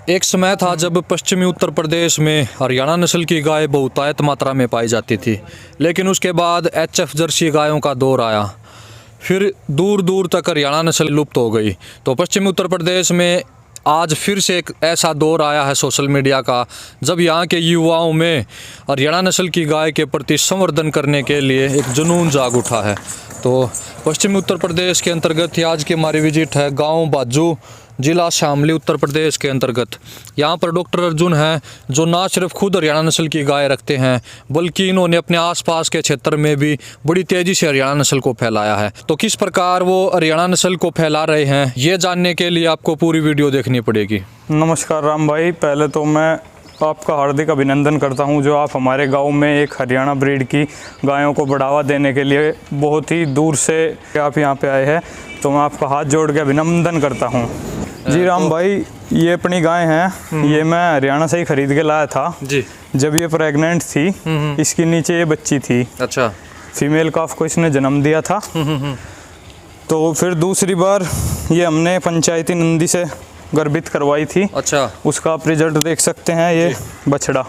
एक समय था जब पश्चिमी उत्तर प्रदेश में हरियाणा नस्ल की गाय बहुतायत मात्रा में पाई जाती थी, लेकिन उसके बाद एचएफ जर्सी गायों का दौर आया। फिर दूर दूर तक हरियाणा नस्ल लुप्त हो गई। तो पश्चिमी उत्तर प्रदेश में आज फिर से एक ऐसा दौर आया है सोशल मीडिया का, जब यहाँ के युवाओं में हरियाणा नस्ल की गाय के प्रति संवर्धन करने के लिए एक जुनून जाग उठा है। तो पश्चिमी उत्तर प्रदेश के अंतर्गत आज की हमारी विजिट है गांव बाजू, जिला शामली, उत्तर प्रदेश के अंतर्गत। यहाँ पर डॉक्टर अर्जुन हैं, जो ना सिर्फ खुद हरियाणा नस्ल की गाय रखते हैं, बल्कि इन्होंने अपने आसपास के क्षेत्र में भी बड़ी तेज़ी से हरियाणा नस्ल को फैलाया है। तो किस प्रकार वो हरियाणा नस्ल को फैला रहे हैं, ये जानने के लिए आपको पूरी वीडियो देखनी पड़ेगी। नमस्कार राम भाई, पहले तो मैं आपका हार्दिक अभिनंदन करता हूं जो आप हमारे गांव में एक हरियाणा ब्रीड की गायों को बढ़ावा देने के लिए बहुत ही दूर से आप यहां पे आए हैं, तो मैं आपका हाथ जोड़ के अभिनंदन करता हूं। जी राम भाई, ये अपनी गाय हैं, ये मैं हरियाणा से ही खरीद के लाया था जी। जब ये प्रेग्नेंट थी, इसके नीचे ये बच्ची थी। अच्छा। फीमेल काफ को इसने जन्म दिया था। तो फिर दूसरी बार ये हमने पंचायती नंदी से गर्भित करवाई थी। अच्छा। उसका आप रिजल्ट देख सकते हैं, ये बछड़ा।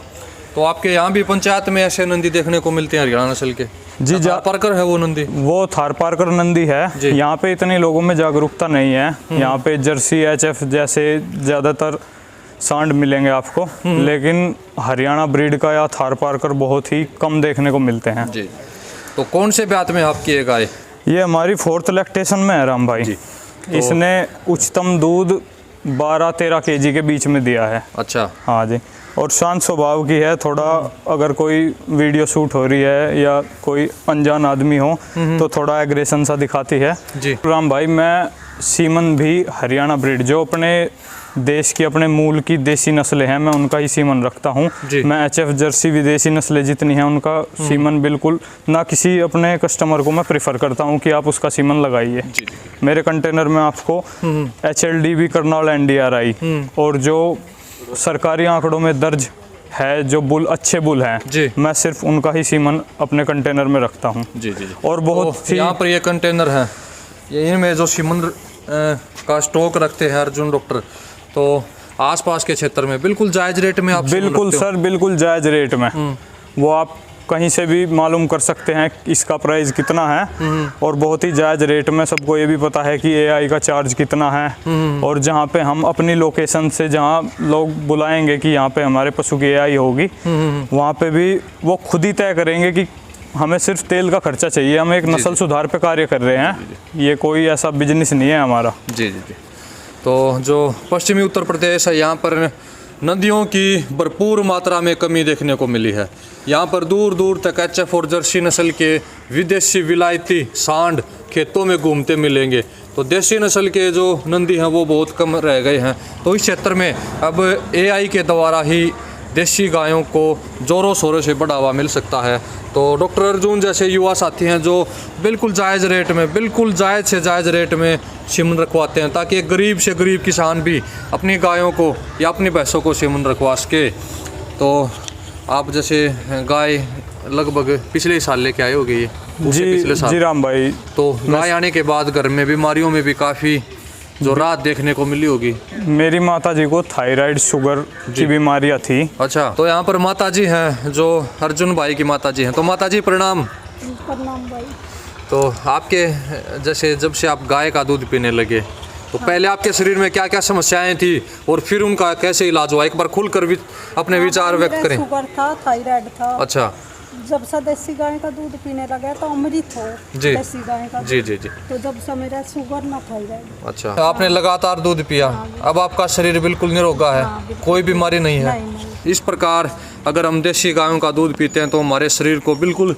तो आपके यहाँ भी पंचायत में ऐसे नंदी देखने को मिलते हैं हरियाणा नस्ल के? जी, थारपारकर है वो नंदी? वो थारपारकर नंदी है। यहाँ पे इतने लोगों में जागरूकता नहीं है। यहाँ पे जर्सी, एचएफ जैसे ज़्यादातर सांड मिलेंगे आपको, लेकिन हरियाणा ब्रीड का या थारपारकर बहुत ही कम देखने को मिलते हैं। जी। तो कौन से ब्यात में आपकी ये गाय? ये हमारी 4th लैक्टेशन में है राम भाई। तो इसने उच्चतम दूध 12-13 kg के बीच में दिया है। अच्छा। हाँ जी, और शांत स्वभाव की है। थोड़ा अगर कोई वीडियो शूट हो रही है या कोई अनजान आदमी हो तो थोड़ा एग्रेशन सा दिखाती है जी। राम भाई, मैं सीमन भी हरियाणा ब्रीड, जो अपने देश की, अपने मूल की देसी नस्लें हैं, मैं उनका ही सीमन रखता हूँ। मैं एचएफ जर्सी विदेशी नस्लें जितनी हैं उनका सीमन बिल्कुल ना किसी अपने कस्टमर को मैं प्रेफर करता हूँ कि आप उसका सीमन लगाइए। मेरे कंटेनर में आपको HLD भी करनाल NDRI और जो सरकारी आंकड़ों में दर्ज है, जो बुल अच्छे बुल हैं, मैं सिर्फ उनका ही सीमन अपने कंटेनर में रखता हूँ। और बहुत तो यहाँ पर ये कंटेनर है, ये इनमें जो सीमन का स्टॉक रखते हैं अर्जुन डॉक्टर, तो आसपास के क्षेत्र में बिल्कुल जायज़ रेट में आप? बिल्कुल सर, बिल्कुल जायज़ रेट में। वो आप कहीं से भी मालूम कर सकते हैं इसका प्राइस कितना है, और बहुत ही जायज़ रेट में। सबको ये भी पता है कि AI का चार्ज कितना है, और जहाँ पे हम अपनी लोकेशन से जहाँ लोग बुलाएंगे कि यहाँ पे हमारे पशु की AI होगी, वहाँ पे भी वो खुद ही तय करेंगे कि हमें सिर्फ तेल का खर्चा चाहिए। हम एक नस्ल सुधार पे कार्य कर रहे हैं, ये कोई ऐसा बिजनेस नहीं है हमारा। जी। तो जो पश्चिमी उत्तर प्रदेश है, यहाँ पर नदियों की भरपूर मात्रा में कमी देखने को मिली है। यहाँ पर दूर दूर तक एचएफ और जर्सी नस्ल के विदेशी विलायती सांड खेतों में घूमते मिलेंगे। तो देसी नस्ल के जो नंदी हैं वो बहुत कम रह गए हैं। तो इस क्षेत्र में अब AI के द्वारा ही देसी गायों को ज़ोरों शोरों से बढ़ावा मिल सकता है। तो डॉक्टर अर्जुन जैसे युवा साथी हैं जो बिल्कुल जायज़ रेट में, बिल्कुल जायज़ से जायज़ रेट में सीमन रखवाते हैं, ताकि एक गरीब से गरीब किसान भी अपनी गायों को या अपनी भैंसों को सीमन रखवा सके। तो आप जैसे गाय लगभग पिछले साल लेके आए हो गई है? जी राम भाई। तो गाय आने के बाद घर में बीमारियों में भी काफ़ी जो राहत देखने को मिली होगी। मेरी माताजी को थायराइड, शुगर की बीमारियां थी। अच्छा। तो यहाँ पर माताजी हैं जो अर्जुन भाई की माताजी हैं। तो माताजी प्रणाम। प्रणाम भाई। तो आपके जैसे जब से आप गाय का दूध पीने लगे, तो पहले आपके शरीर में क्या क्या समस्याएं थी और फिर उनका कैसे इलाज हुआ? एक बार खुलकर भी अपने विचार व्यक्त करें। शुगर था, थायराइड था। अच्छा। जब से देसी गाय का दूध पीने लगा तो अमृत हो देसी गाय का। जी। तो जब से मेरा शुगर ना थायराइड। अच्छा। आपने लगातार दूध पिया, अब आपका शरीर बिल्कुल निरोगा है, कोई बीमारी नहीं है। इस प्रकार अगर हम देसी गायों का दूध पीते हैं तो हमारे शरीर को बिल्कुल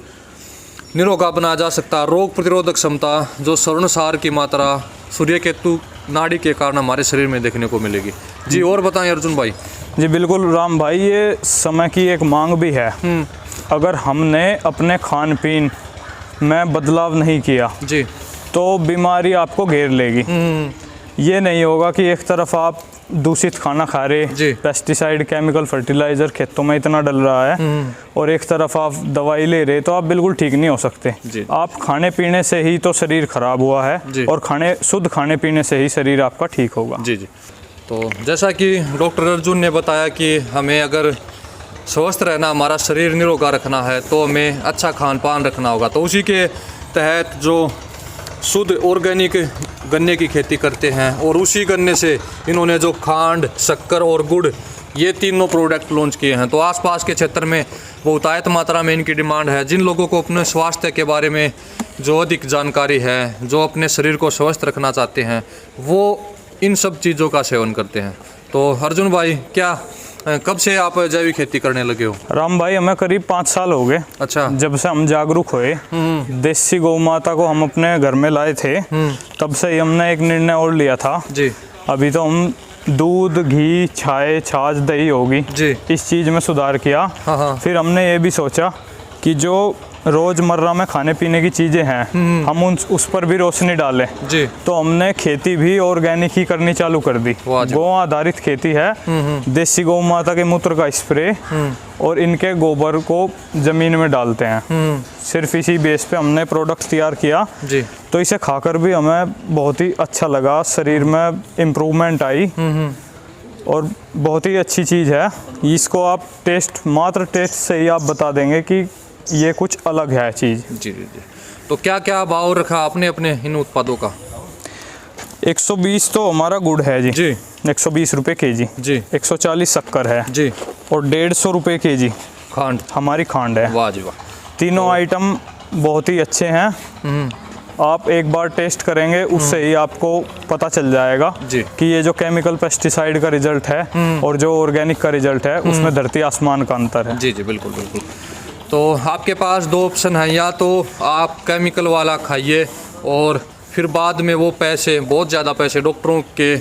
निरोगा बनाया जा सकता है। रोग प्रतिरोधक क्षमता, जो स्वर्णसार की मात्रा, सूर्य केतु नाड़ी के कारण हमारे शरीर में देखने को मिलेगी। जी, और बताएं अर्जुन भाई। जी बिल्कुल राम भाई, ये समय की एक मांग भी है। अगर हमने अपने खान पीन में बदलाव नहीं किया जी, तो बीमारी आपको घेर लेगी। ये नहीं होगा कि एक तरफ आप दूषित खाना खा रहे, पेस्टिसाइड, केमिकल फर्टिलाइजर खेतों में इतना डल रहा है, और एक तरफ आप दवाई ले रहे, तो आप बिल्कुल ठीक नहीं हो सकते। आप खाने पीने से ही तो शरीर खराब हुआ है, और शुद्ध खाने पीने से ही शरीर आपका ठीक होगा। जी। तो जैसा कि डॉक्टर अर्जुन ने बताया कि हमें अगर स्वस्थ रहना, हमारा शरीर निरोगा रखना है तो हमें अच्छा खान पान रखना होगा। तो उसी के तहत जो शुद्ध ऑर्गेनिक गन्ने की खेती करते हैं और उसी गन्ने से इन्होंने जो खांड, शक्कर और गुड़ ये तीनों प्रोडक्ट लॉन्च किए हैं। तो आसपास के क्षेत्र में बहुतायत मात्रा में इनकी डिमांड है। जिन लोगों को अपने स्वास्थ्य के बारे में जो अधिक जानकारी है, जो अपने शरीर को स्वस्थ रखना चाहते हैं, वो इन सब चीज़ों का सेवन करते हैं। तो अर्जुन भाई, क्या कब से आप जैविक खेती करने लगे हो? राम भाई, हमें करीब 5 साल हो गए। अच्छा। जब से हम जागरूक हुए, देसी गौ माता को हम अपने घर में लाए थे, तब से ही हमने एक निर्णय और लिया था जी। अभी तो हम दूध, घी, छाछ, दही होगी जी, इस चीज़ में सुधार किया। हाँ। फिर हमने ये भी सोचा कि जो रोज़मर्रा में खाने पीने की चीज़ें हैं हम उस पर भी रोशनी डालें जी। तो हमने खेती भी ऑर्गेनिक ही करनी चालू कर दी। गौ आधारित खेती है। देसी गौ माता के मूत्र का स्प्रे और इनके गोबर को ज़मीन में डालते हैं। सिर्फ इसी बेस पे हमने प्रोडक्ट तैयार किया जी। तो इसे खाकर भी हमें बहुत ही अच्छा लगा, शरीर में इम्प्रूवमेंट आई और बहुत ही अच्छी चीज़ है। इसको आप मात्र टेस्ट से ही आप बता देंगे कि ये कुछ अलग है चीज़। जी। तो क्या क्या भाव रखा आपने अपने इन उत्पादों का? 120 तो हमारा गुड़ है जी, जी। 120 रुपये केजी जी। 140 शक्कर है जी। और 150 रुपये केजी खांड हमारी खांड है। वाह जी वाह। तीनों आइटम बहुत ही अच्छे हैं। आप एक बार टेस्ट करेंगे उससे ही आपको पता चल जाएगा जी कि ये जो केमिकल पेस्टिसाइड का रिजल्ट है और जो ऑर्गेनिक का रिजल्ट है उसमें धरती आसमान का अंतर है। जी। बिल्कुल बिल्कुल। तो आपके पास 2 ऑप्शन हैं, या तो आप केमिकल वाला खाइए और फिर बाद में वो पैसे, बहुत ज़्यादा पैसे डॉक्टरों के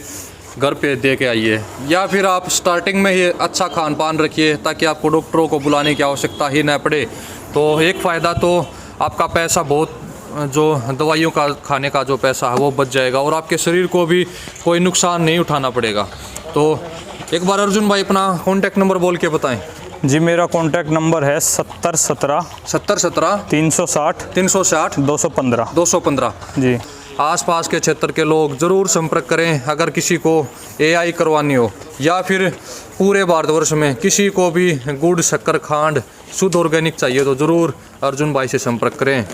घर पे दे के आइए, या फिर आप स्टार्टिंग में ही अच्छा खान पान रखिए ताकि आपको डॉक्टरों को बुलाने की आवश्यकता ही न पड़े। तो एक फ़ायदा तो आपका पैसा बहुत, जो दवाइयों का खाने का जो पैसा है वो बच जाएगा और आपके शरीर को भी कोई नुकसान नहीं उठाना पड़ेगा। तो एक बार अर्जुन भाई अपना कॉन्टैक्ट नंबर बोल के बताएं। जी, मेरा कॉन्टैक्ट नंबर है 7017 360 215 जी। आसपास के क्षेत्र के लोग ज़रूर संपर्क करें। अगर किसी को AI करवानी हो या फिर पूरे भारतवर्ष में किसी को भी गुड़, शक्कर, खांड शुद्ध ऑर्गेनिक चाहिए तो ज़रूर अर्जुन भाई से संपर्क करें।